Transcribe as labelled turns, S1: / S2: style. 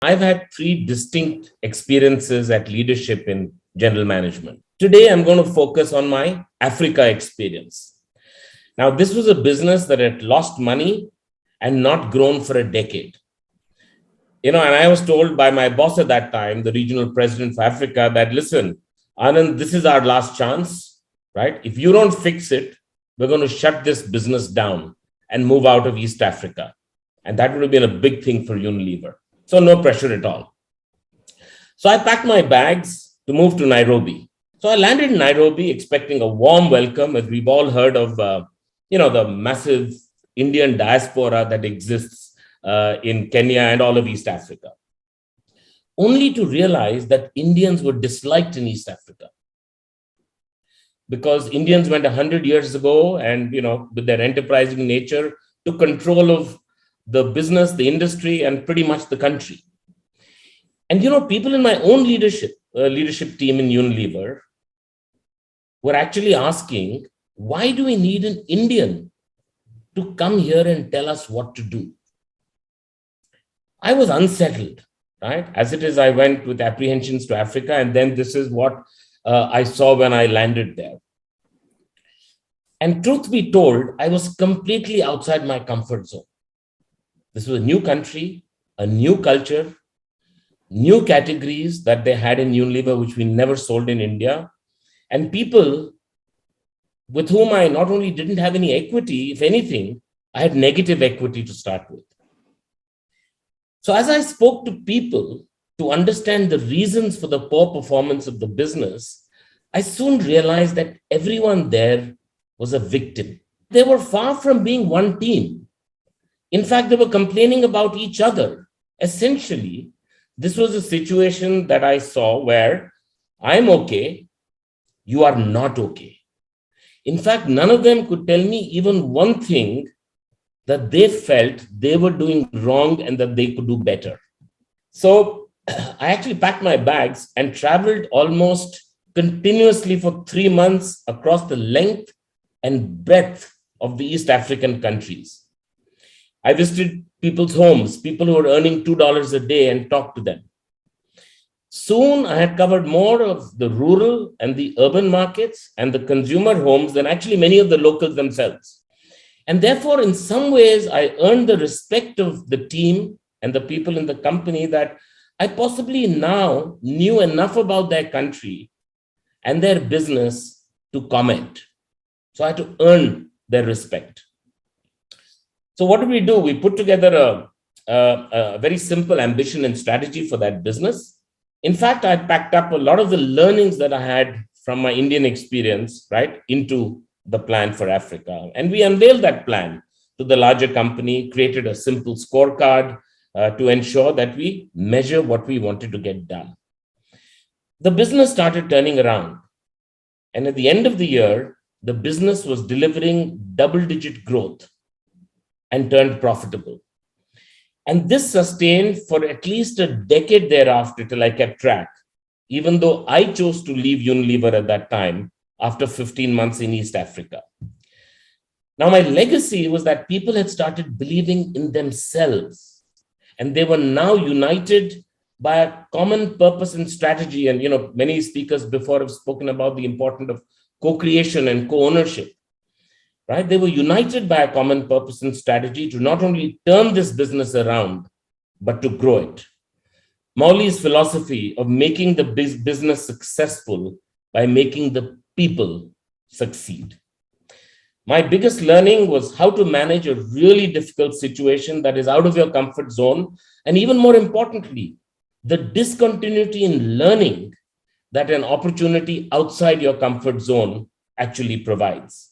S1: I've had three distinct experiences at leadership in general management. Today, I'm going to focus on my Africa experience. Now, this was a business that had lost money and not grown for a decade. And I was told by my boss at that time, the regional president for Africa, that, listen, Anand, this is our last chance, right? If you don't fix it, we're going to shut this business down and move out of East Africa. And that would have been a big thing for Unilever. So no pressure at all. So I packed my bags to move to Nairobi. So I landed in Nairobi expecting a warm welcome, as we've all heard of, the massive Indian diaspora that exists in Kenya and all of East Africa. Only to realize that Indians were disliked in East Africa. Because Indians went 100 years ago and, with their enterprising nature, took control of the business, the industry, and pretty much the country. And, people in my own leadership team in Unilever were actually asking, why do we need an Indian to come here and tell us what to do? I was unsettled, right? As it is, I went with apprehensions to Africa, and then this is what I saw when I landed there. And truth be told, I was completely outside my comfort zone. This was a new country, a new culture, new categories that they had in Unilever, which we never sold in India, and people with whom I not only didn't have any equity, if anything, I had negative equity to start with. So as I spoke to people to understand the reasons for the poor performance of the business, I soon realized that everyone there was a victim. They were far from being one team. In fact, they were complaining about each other. Essentially, this was a situation that I saw where I'm okay, you are not okay. In fact, none of them could tell me even one thing that they felt they were doing wrong and that they could do better. So I actually packed my bags and traveled almost continuously for 3 months across the length and breadth of the East African countries. I visited people's homes, people who were earning $2 a day, and talked to them. Soon I had covered more of the rural and the urban markets and the consumer homes than actually many of the locals themselves. And therefore, in some ways, I earned the respect of the team and the people in the company that I possibly now knew enough about their country and their business to comment. So I had to earn their respect. So what did we do? We put together a very simple ambition and strategy for that business. In fact, I packed up a lot of the learnings that I had from my Indian experience, right, into the plan for Africa. And we unveiled that plan to the larger company, created a simple scorecard to ensure that we measure what we wanted to get done. The business started turning around. And at the end of the year, the business was delivering double-digit growth and turned profitable. And this sustained for at least a decade thereafter till I kept track, even though I chose to leave Unilever at that time after 15 months in East Africa. Now, my legacy was that people had started believing in themselves, and they were now united by a common purpose and strategy. And, many speakers before have spoken about the importance of co-creation and co-ownership. Right? They were united by a common purpose and strategy to not only turn this business around, but to grow it. Mauli's philosophy of making the business successful by making the people succeed. My biggest learning was how to manage a really difficult situation that is out of your comfort zone. And even more importantly, the discontinuity in learning that an opportunity outside your comfort zone actually provides.